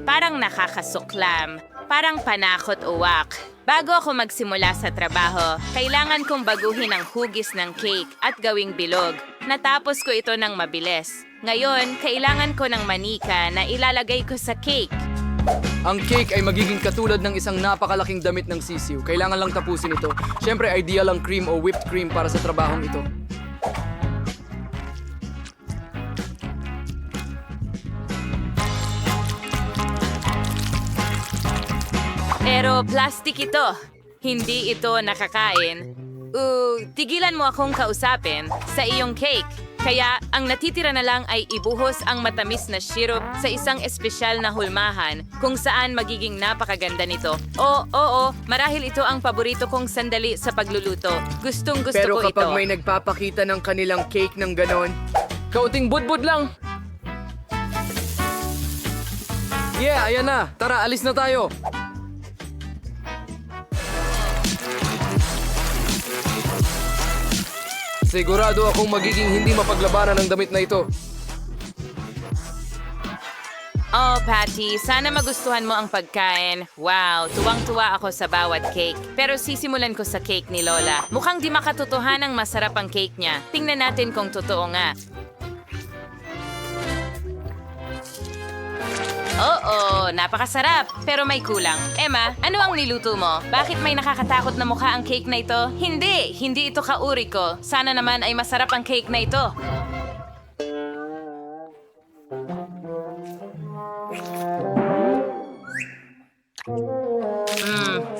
Parang nakakasuklam. Parang panakot uwak. Bago ako magsimula sa trabaho, kailangan kong baguhin ang hugis ng cake at gawing bilog. Natapos ko ito ng mabilis. Ngayon, kailangan ko ng manika na ilalagay ko sa cake. Ang cake ay magiging katulad ng isang napakalaking damit ng sisiw. Kailangan lang tapusin ito. Siyempre, ideal ang cream o whipped cream para sa trabahong ito. Pero plastic ito. Hindi ito nakakain. Tigilan mo akong kausapin sa iyong cake. Kaya ang natitira na lang ay ibuhos ang matamis na syrup sa isang espesyal na hulmahan kung saan magiging napakaganda nito. Oo, marahil ito ang paborito kong sandali sa pagluluto. Gustong-gusto Pero ko ito. kapag may nagpapakita ng kanilang cake ng ganon, kaunting budbud lang. Yeah, ayan na. Tara, alis na tayo. Sigurado akong magiging hindi mapaglabanan ng damit na ito. Oh, Patty, sana magustuhan mo ang pagkain. Wow, tuwang-tuwa ako sa bawat cake. Pero sisimulan ko sa cake ni Lola. Mukhang di makatotohanang masarap ang cake niya. Tingnan natin kung totoo nga. Oo, napakasarap. Pero may kulang. Emma, ano ang niluto mo? Bakit may nakakatakot na mukha ang cake na ito? Hindi ito kauri ko. Sana naman ay masarap ang cake na ito.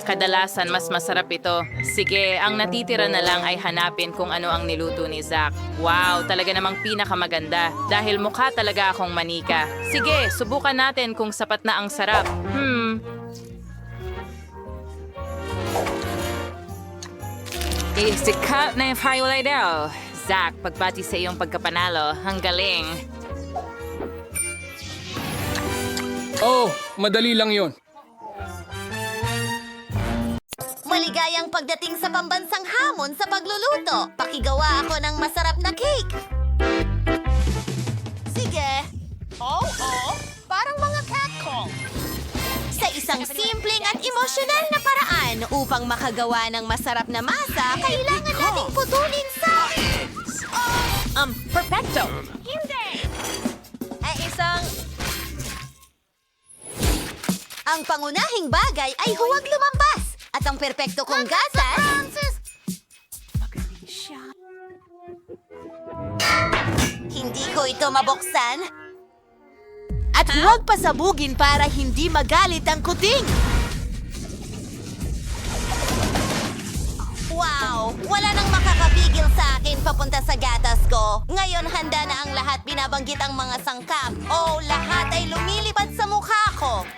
Kadalasan mas masarap ito. Sige, ang natitira na lang ay hanapin kung ano ang niluto ni Zach. Wow, talaga namang pinakamaganda. Dahil mukha talaga akong manika. Sige, subukan natin kung sapat na ang sarap. Sikat na yung firelight daw. Zach, pagbati sa iyong pagkapanalo. Ang galing. Oh, madali lang yon. Maligayang pagdating sa pambansang hamon sa pagluluto. Pakigawa ako ng masarap na cake. Sige. Parang mga catcall. Sa isang simpleng at emosyonal na paraan upang makagawa ng masarap na masa, kailangan nating putulin sa... Perfecto! Hindi! Ay isang... Ang pangunahing bagay ay huwag lumampas. At ang perpekto kong gatas... Hindi ko ito mabuksan. At huwag pasabugin para hindi magalit ang kuting. Wow! Wala nang makakapigil sa akin papunta sa gatas ko. Ngayon handa na ang lahat, binabanggit ang mga sangkap. Oh, lahat ay lumilipad sa mukha ko.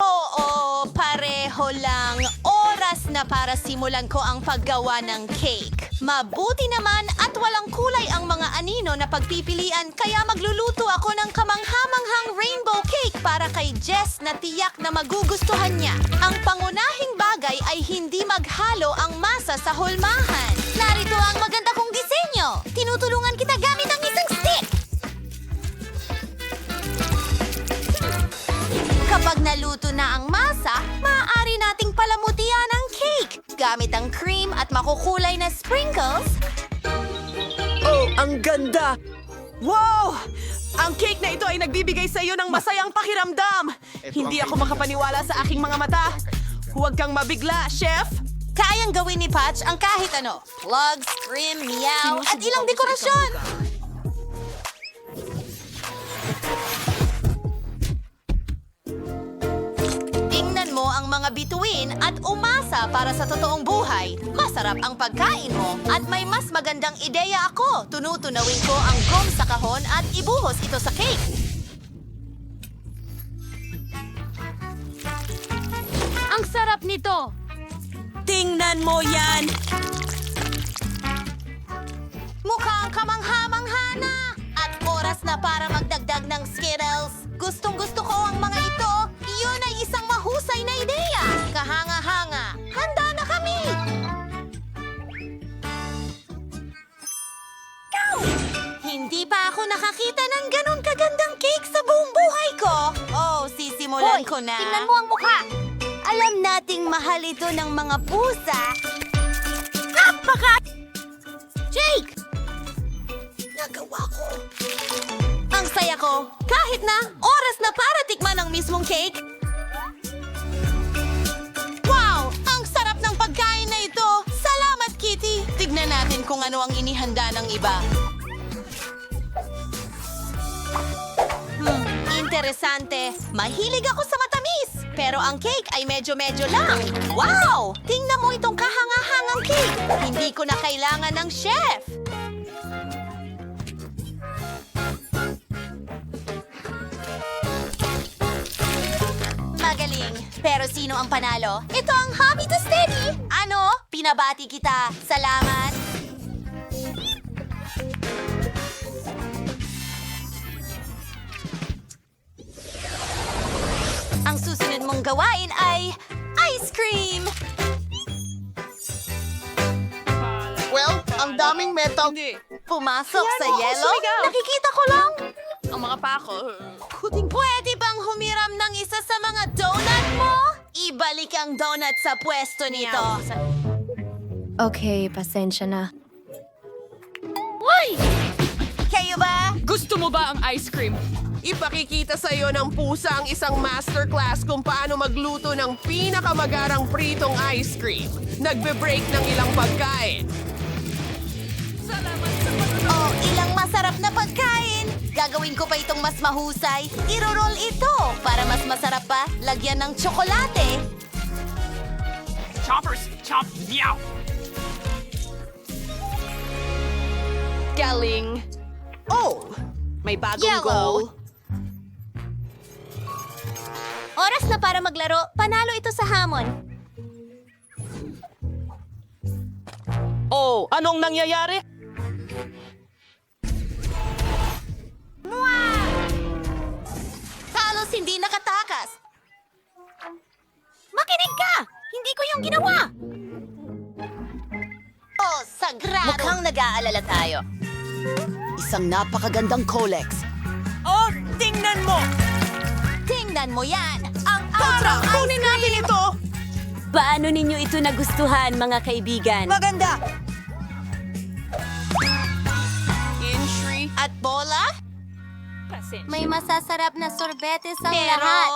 Oo, pareho lang. Oras na para simulan ko ang paggawa ng cake. Mabuti naman at walang kulay ang mga anino na pagpipilian, kaya magluluto ako ng kamanghamanghang rainbow cake para kay Jess na tiyak na magugustuhan niya. Ang pangunahing bagay ay hindi maghalo ang masa sa hulmahan. Narito ang maganda kong disenyo. Tinutulungan kita gamit ang isang stick. Kapag naluto na ang masa, maaari nating palamutian ang cake gamit ang cream at makukulay na sprinkles. Oh, ang ganda! Wow! Ang cake na ito ay nagbibigay sa iyo ng masayang pakiramdam. Hindi ako makapaniwala sa aking mga mata. Huwag kang mabigla, chef. Kayang gawin ni Patch ang kahit ano. Plugs, cream, meow, at ilang dekorasyon. Tingnan mo ang mga bituin at umasa para sa totoong buhay. Masarap ang pagkain mo at may mas magandang ideya ako. Tunutunawin ko ang gum sa kahon at ibuhos ito sa cake. Ang sarap nito! Tingnan mo yan! Mukhang kamangha-mangha na! At oras na para magdagdag ng Skittles. Gustong-gusto ko ang mga ito. Iyon ay isang mahusay na ideya. Kahanga-hanga. Handa na kami! pa ako nakakita ng ganun kagandang cake sa buong buhay ko. Oh, sisimulan ko na. Tingnan mo ang mukha. Alam nating mahal ito ng mga pusa. Jake! Nagawa ko. Ang saya ko. Kahit na, oras na para tikman ang mismong cake. Wow! Ang sarap ng pagkain na ito. Salamat, Kitty. Tignan natin kung ano ang inihanda ng iba. Interesante. Mahilig ako sa matamis. Pero ang cake ay medyo-medyo lang. Wow! Tingnan mo itong kahangahangang cake. Hindi ko na kailangan ng chef. Magaling. Pero sino ang panalo? Ito ang Hobby to Steady. Ano? Pinabati kita. Salamat. Ang susunod mong gawain ay ice cream. Well, ang daming metal. Pumasok sa yelo? Nakikita ko lang. Ang mga pako. Pwede bang humiram ng isa sa mga donut mo? Ibalik ang donut sa pwesto nito. Okay, pasensya na. Uy! Kayo ba? Gusto mo ba ang ice cream? Ipakikita sa iyo ng pusa ang isang masterclass kung paano magluto ng pinakamagarang pritong ice cream. Nagbe-break ng ilang pagkain. Oh, ilang masarap na pagkain. Gagawin ko pa itong mas mahusay. Iro-roll ito para mas masarap pa. Lagyan ng tsokolate. Choppers! Chop! Meow! Galing. Oh! May bagong Yellow. goal. Oras na para maglaro. Panalo ito sa hamon. Oh, anong nangyayari? Halos hindi nakatakas. Makinig ka! Hindi ko yung ginawa! Oh, sagrado. Mukhang nag-aalala tayo. Isang napakagandang Colex. Oh, tingnan mo! Tingnan mo yan. Ang Tara, ice kunin natin cream. ito! Paano ninyo ito nagustuhan, mga kaibigan? Maganda! Inshri. At bola? May masasarap na sorbetes ang Pero, lahat.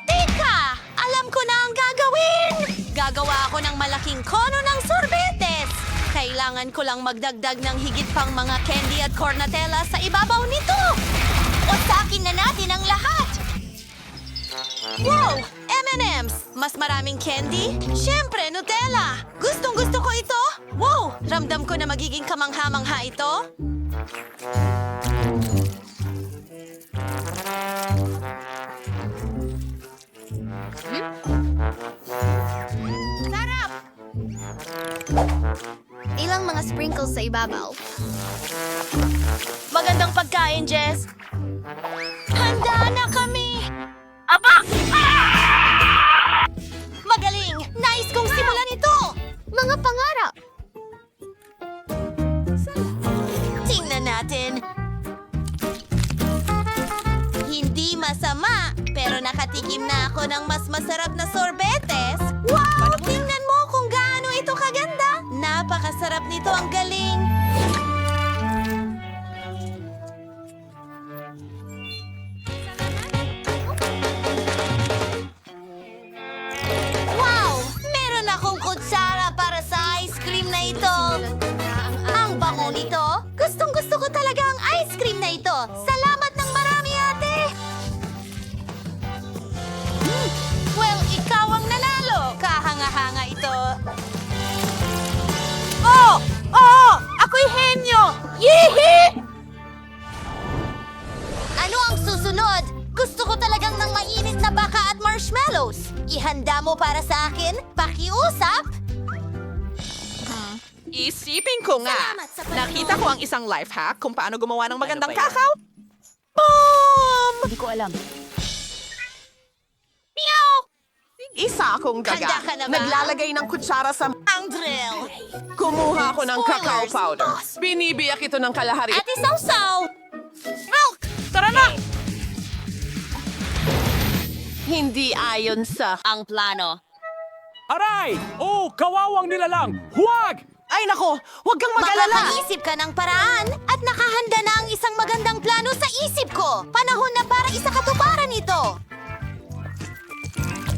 teka! Alam ko na ang gagawin! Gagawa ako ng malaking kono ng sorbetes. Kailangan ko lang magdagdag ng higit pang mga candy at cornatella sa ibabaw nito. O sa akin na natin ang lahat. Wow! M&M's! Mas maraming candy? Siyempre, Nutella! Gustong-gusto ko ito! Wow! Ramdam ko na magiging kamangha-mangha ito. Sarap! Ilang mga sprinkles sa ibabaw. Magandang pagkain, Jess. Handa na kami! Magaling! Nais kong simulan ito! Mga pangarap. Tingnan natin. Hindi masama, pero nakatikim na ako ng mas masarap na sorbetes. Wow! Tingnan mo kung gaano ito kaganda. Napakasarap nito, ang galing. Wow! Meron akong kutsara para sa ice cream na ito. Ang bango nito. Gustong-gusto ko talaga ang ice cream na ito. Salamat ng marami, ate. Well, ikaw ang nanalo. Kahanga-hanga ito. Oh! Oh! Ako'y henyo! Yihi! Ano ang susunod? Gusto ko talagang ng mainit na baka at marshmallows. Ihanda mo para sa akin? Pakiusap? Isipin ko nga. Salamat sa panonood. Nakita ko ang isang life hack kung paano gumawa ng magandang kakao. Boom! Hindi ko alam. Meow! Isa akong Handa daga. ka na ba? Naglalagay ng kutsara sa... Ang drill. Kumuha ako ng cacao Spoilers, powder. boss. Binibiyak ito ng kalahari. At isaw-saw! Hindi ayon sa ang plano. Aray! Oh, kawawang nilalang! Huwag! Ay nako, huwag kang mag-alala. Makakaisip ka ng paraan at nakahanda na ang isang magandang plano sa isip ko. Panahon na para isakatuparan ito.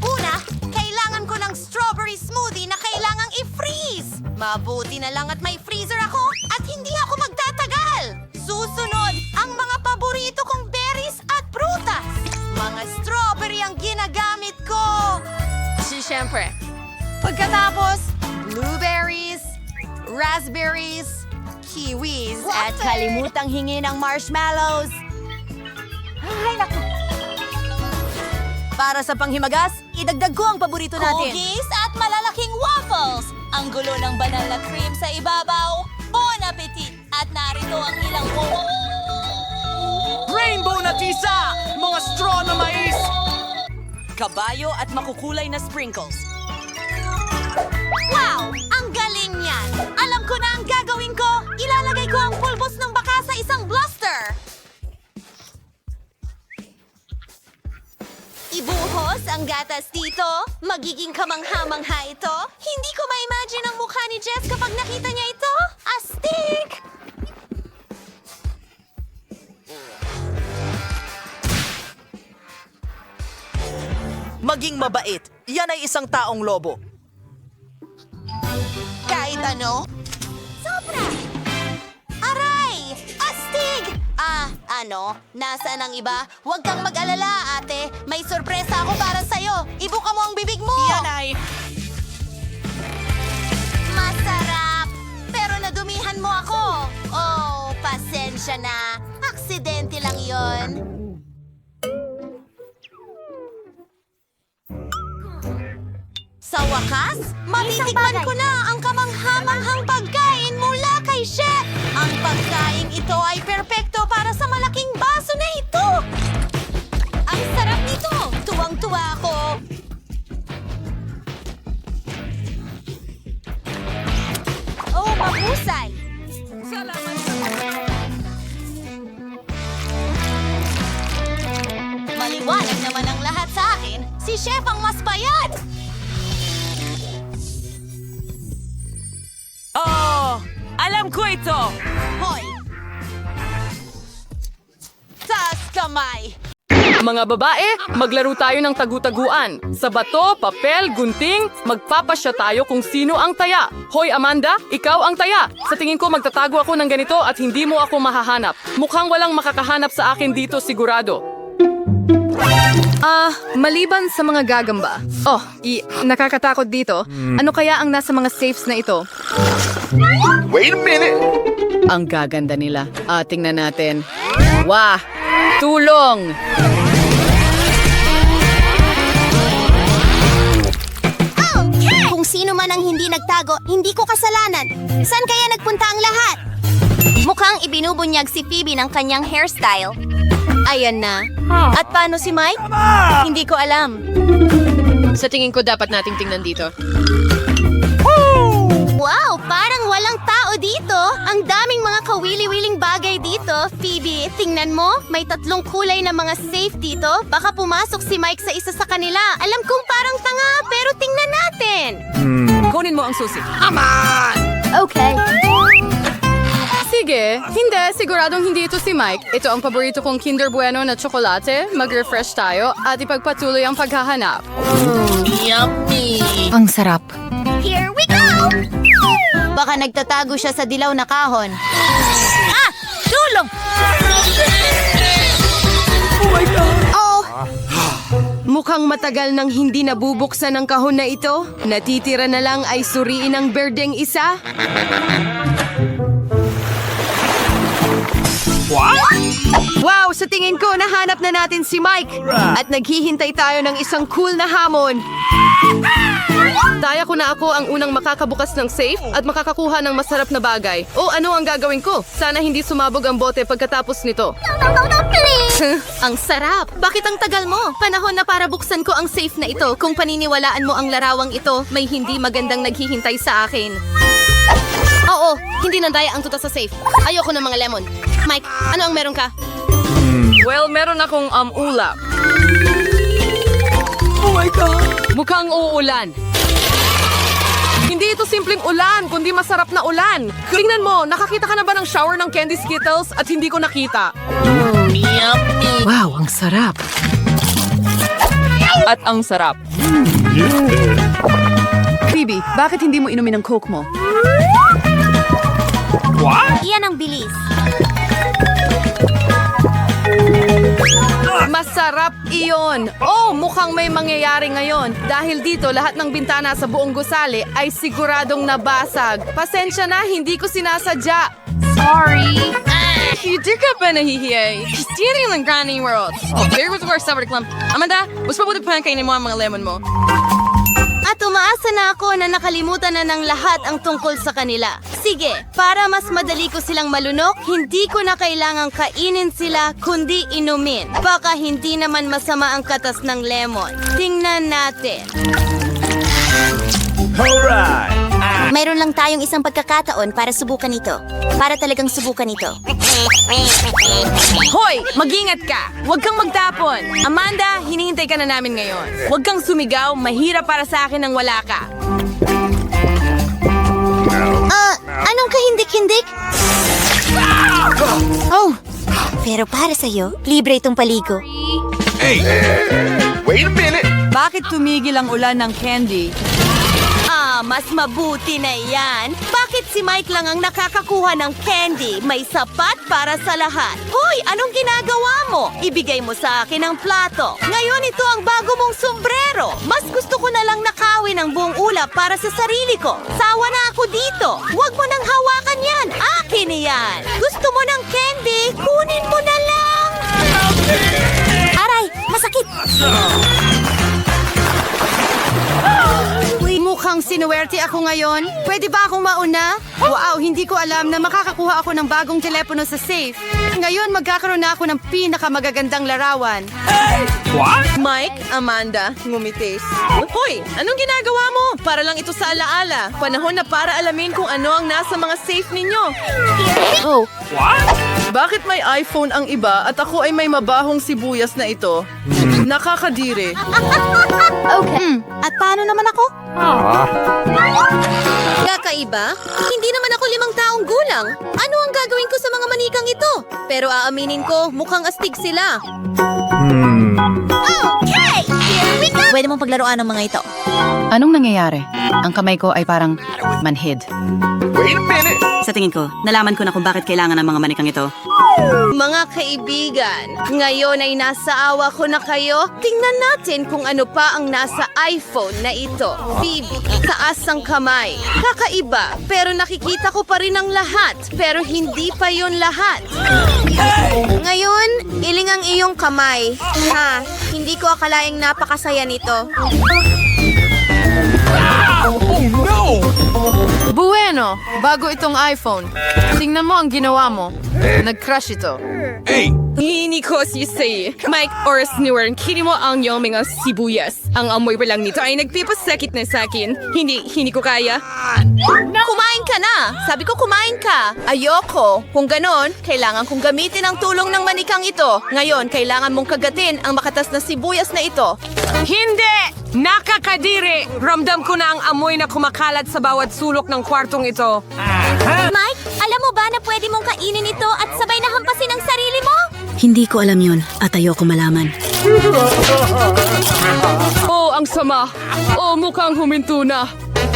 Una, kailangan ko ng strawberry smoothie na kailangang i-freeze. Mabuti na lang at may freezer ako at hindi ako magtatagal. Susunod, ang mga paborito kong berries at prutas. Mga strawberry ang ginagamit ko. Siyempre. Pagkatapos, blueberries, raspberries, kiwis, at kalimutang hingi ng marshmallows. Ay, naku. Para sa panghimagas, idagdag ko ang paborito natin. Cookies at malalaking waffles. Ang gulo ng banal na cream sa ibabaw. Bon appetit! At narito ang ilang Rainbow na tisa! Mga straw na mais! Kabayo at makukulay na sprinkles. Wow! Ang galing niyan! Alam ko na ang gagawin ko! Ilalagay ko ang pulbos ng baka sa isang blaster! Ibuhos ang gatas dito. Magiging kamangha-mangha ito. Hindi ko ma-imagine ang mukha ni Jess kapag nakita niya ito. Astig! Maging mabait. Yan ay isang taong lobo. Kahit ano? Sobra! Aray! Astig! Nasaan ang iba? Huwag kang mag-alala, ate. May sorpresa ako para sa'yo. Ibuka mo ang bibig mo! Yan ay... Masarap! Pero nadumihan mo ako. Oh, pasensya na. Aksidente lang yon. Sa wakas, matitikman ko na ang kamangha-manghang pagkain mula kay Chef. Ang pagkain ito ay perpekto para sa malaking baso na ito. Ang sarap nito. Tuwang-tuwa ako. Oh, mabusay. Salamat sa Maliwanag naman ang lahat sa akin. Si Chef ang mas payat. Oh, alam ko ito. Hoy! Taas kamay. Mga babae, maglaro tayo ng tagu-taguan. Sa bato, papel, gunting, magpapasya tayo kung sino ang taya. Hoy Amanda, ikaw ang taya. Sa tingin ko magtatago ako ng ganito at hindi mo ako mahahanap. Mukhang walang makakahanap sa akin dito sigurado. Maliban sa mga gagamba. Nakakatakot dito. Ano kaya ang nasa mga safes na ito? Wait a minute! Ang gaganda nila. Tingnan natin. Wah! Tulong! Kung sino man ang hindi nagtago, hindi ko kasalanan. Saan kaya nagpunta ang lahat? Mukhang ibinubunyag si Phoebe ng kanyang hairstyle. Ayan na. At paano si Mike? Hindi ko alam. Sa tingin ko dapat nating tingnan dito. Wow! Parang walang tao dito. Ang daming mga kawili-wiling bagay dito. Phoebe, tingnan mo. May 3 kulay na mga safe dito. Baka pumasok si Mike sa isa sa kanila. Alam kong parang tanga, pero tingnan natin. Kunin mo ang susi. Okay. Sige, hindi. Siguradong hindi ito si Mike. Ito ang paborito kong Kinder Bueno na tsokolate. Mag-refresh tayo at ipagpatuloy ang paghahanap. Yummy. Ang sarap. Here we go! Baka nagtatago siya sa dilaw na kahon. Tulong! Oh my God! Oh! Mukhang matagal nang hindi nabubuksan ang kahon na ito. Natitira na lang ay suriin ang berdeng isa. Wow! Sa tingin ko, nahanap na natin si Mike. At naghihintay tayo ng isang cool na hamon. Daya ko na ako ang unang makakabukas ng safe at makakakuha ng masarap na bagay. Ano ang gagawin ko? Sana hindi sumabog ang bote pagkatapos nito. Ang sarap! Bakit ang tagal mo? Panahon na para buksan ko ang safe na ito. Kung paniniwalaan mo ang larawang ito, may hindi magandang naghihintay sa akin. Oo, hindi nandaya ang tuta sa safe. Ayoko ng mga lemon. Mike, ano ang meron ka? Well, meron akong ulap. Oh my God! Mukhang uulan. Hindi ito simpleng ulan, kundi masarap na ulan. Tingnan mo, nakakita ka na ba ng shower ng Candy Skittles at hindi ko nakita? Wow, ang sarap. At ang sarap. Phoebe, bakit hindi mo inumin ang Coke mo? Iyan ang bilis. Masarap iyon! Oh, mukhang may mangyayari ngayon. Dahil dito, lahat ng bintana sa buong gusali ay siguradong nabasag. Pasensya na, hindi ko sinasadya. Sorry. Hindi ka ba nahihiyay? Steering ng Granny World. Oh, there was our summer clump. Amanda, mas mabuti pa kainin mo ang mga lemon mo. At umaasa na ako na nakalimutan na ng lahat ang tungkol sa kanila. Sige, para mas madali ko silang malunok, hindi ko na kailangang kainin sila, kundi inumin. Baka hindi naman masama ang katas ng lemon. Tingnan natin. Alright! Mayroon lang tayong isang pagkakataon para subukan ito. Para talagang subukan ito. Hoy! Mag-ingat ka! Huwag kang magtapon! Amanda, hinihintay ka na namin ngayon. Huwag kang sumigaw, mahirap para sa akin nang wala ka. Anong kahindik-hindik? Oh, pero para sa'yo, libre itong paligo. Hey! Wait a minute! Bakit tumigil ang ulan ng candy? Mas mabuti na yan. Bakit si Mike lang ang nakakakuha ng candy? May sapat para sa lahat. Hoy, anong ginagawa mo? Ibigay mo sa akin ang plato. Ngayon ito ang bago mong sombrero. Mas gusto ko na lang nakawin ang buong ulap para sa sarili ko. Sawa na ako dito. Huwag mo nang hawakan yan. Akin yan. Gusto mo ng candy? Kunin mo na lang. Aray, masakit. Mukhang sinuwerte ako ngayon. Pwede ba akong mauna? Wow, hindi ko alam na makakakuha ako ng bagong telepono sa safe. Ngayon, magkakaroon na ako ng pinakamagagandang larawan. What? Mike, Amanda, ngumitis. Hoy, anong ginagawa mo? Para lang ito sa alaala. Panahon na para alamin kung ano ang nasa mga safe ninyo. Oh. What? Bakit may iPhone ang iba at ako ay may mabahong sibuyas na ito? Nakakadiri. Okay. At paano naman ako? Kakaiba? Hindi naman ako 5 taong gulang. Ano ang gagawin ko sa mga manikang ito? Pero aaminin ko, mukhang astig sila. Okay! Here we go! Pwede mong paglaruan ng mga ito. Anong nangyayari? Ang kamay ko ay parang manhid. Wait a minute! Sa tingin ko, nalaman ko na kung bakit kailangan ng mga manikang ito. Mga kaibigan, ngayon ay nasa awa ko na kayo. Tingnan natin kung ano pa ang nasa iPhone na ito. Bibi, taas ang kamay. Kakaiba, pero nakikita ko pa rin ang lahat. Pero hindi pa yon lahat. Ngayon, iling ang iyong kamay. Ha, hindi ko akalaing napakasaya nito. Oh no! Bueno, bago itong iPhone. Tingnan mo ang ginawa mo. Nag-crash ito. Hey! Hindi ko say. Mike, oras newer, kini mo ang iyong mga sibuyas. Ang amoy pa lang nito ay nagpipasakit na sa akin. Hindi ko kaya. Kumain ka na! Sabi ko kumain ka! Ayoko! Kung ganon, kailangan kong gamitin ang tulong ng manikang ito. Ngayon, kailangan mong kagatin ang makatas na sibuyas na ito. Hindi! Nakakadiri! Ramdam ko na ang amoy na kumakalat sa bawat sulok ng kwartong ito. Mike, alam mo ba na pwede mong kainin ito at sabay na hampasin ang sarili mo? Hindi ko alam yun at ayoko malaman. Oh, ang sama! Oh, mukhang huminto na.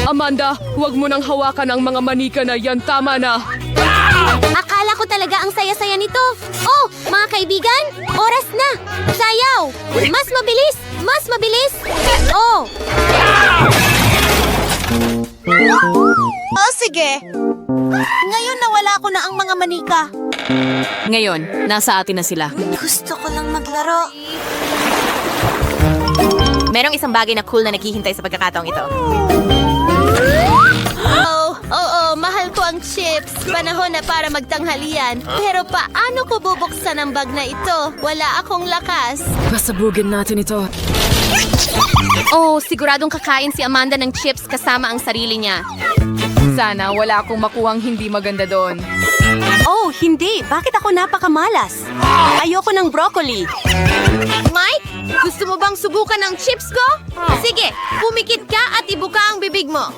Amanda, huwag mo nang hawakan ang mga manika na yan. Tama na. Akala ko talaga ang saya-saya nito. Oh, mga kaibigan, oras na. Sayaw! Mas mabilis! Mas mabilis! Oh! Oh, sige! Ngayon nawala ko na ang mga manika. Ngayon, nasa atin na sila. Gusto ko lang maglaro. Merong isang bagay na cool na naghihintay sa pagkakataong ito. Mahal ko ang chips. Panahon na para magtanghalian. Pero paano ko bubuksan ang bag na ito? Wala akong lakas. Pasabugin natin ito. Oh, siguradong kakain si Amanda ng chips kasama ang sarili niya. Sana wala akong makuhang hindi maganda doon. Oh, hindi. Bakit ako napakamalas? Ayoko ng broccoli. Mike, gusto mo bang subukan ang chips ko? Sige, pumikit ka at ibuka ang bibig mo.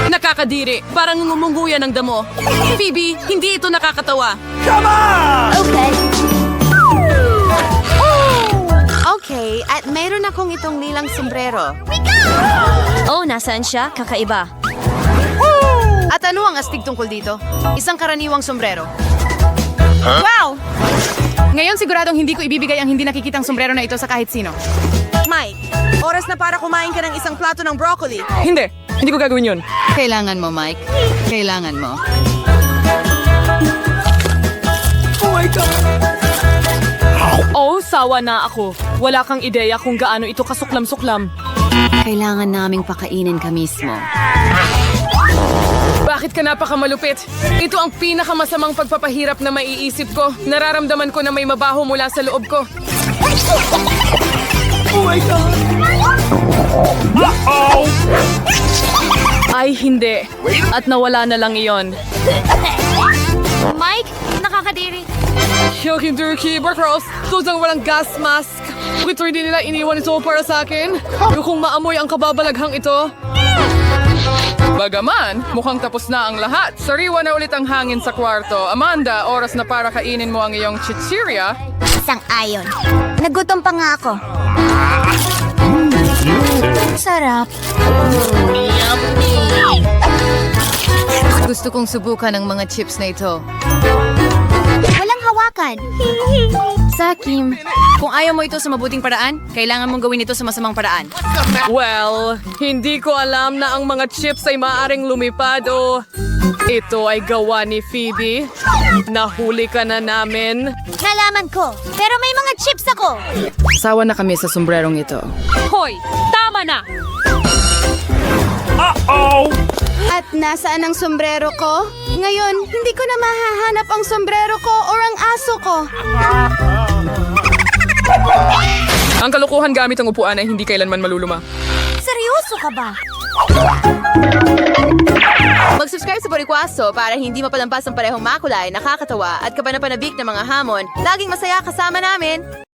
Nakakadiri. Parang ngumunguya ng damo. Phoebe, hindi ito nakakatawa. Okay. Okay, at mayroon akong itong nilang sombrero. Oh, nasaan siya? Kakaiba. At ano ang astig tungkol dito? Isang karaniwang sombrero. Wow! Ngayon siguradong hindi ko ibibigay ang hindi nakikitang sombrero na ito sa kahit sino. Mike, oras na para kumain ka ng isang plato ng broccoli. Hindi ko gagawin yun. Kailangan mo, Mike. Kailangan mo. Oh, sawa na ako. Wala kang ideya kung gaano ito kasuklam-suklam. Kailangan naming pakainin ka mismo. Bakit ka napakamalupit? Ito ang pinakamasamang pagpapahirap na maiisip ko. Nararamdaman ko na may mabaho mula sa loob ko. Ay, hindi. At nawala na lang iyon. Mike, nakakadiri. Yoki Durky, Barkros, tusang walang gas mask. Ito hindi nila iniwan ito para sa akin. Kung maamoy ang kababalaghang ito. Bagaman, mukhang tapos na ang lahat. Sariwa na ulit ang hangin sa kwarto. Amanda, oras na para kainin mo ang iyong chichirya. Sang-ayon. Nagutom pa nga ako. Sarap. Gusto kong subukan ang mga chips na ito. Walang hawakan. Sakim, kung ayaw mo ito sa mabuting paraan, kailangan mong gawin ito sa masamang paraan. Well, hindi ko alam na ang mga chips ay maaaring lumipad o ito ay gawa ni Phoebe. Nahuli ka na namin. Nalaman ko. Pero may mga chips ako. Sawa na kami sa sombrerong ito. Hoy, tama na! At nasaan ang sombrero ko? Ngayon, hindi ko na mahahanap ang sombrero ko or ang aso ko. Ang kalukuhan gamit ang upuan ay hindi kailanman maluluma. Seryoso ka ba? Mag-subscribe sa Boricwaso para hindi mapalampas ang parehong makulay, nakakatawa at kapanapanabik na mga hamon. Laging masaya kasama namin!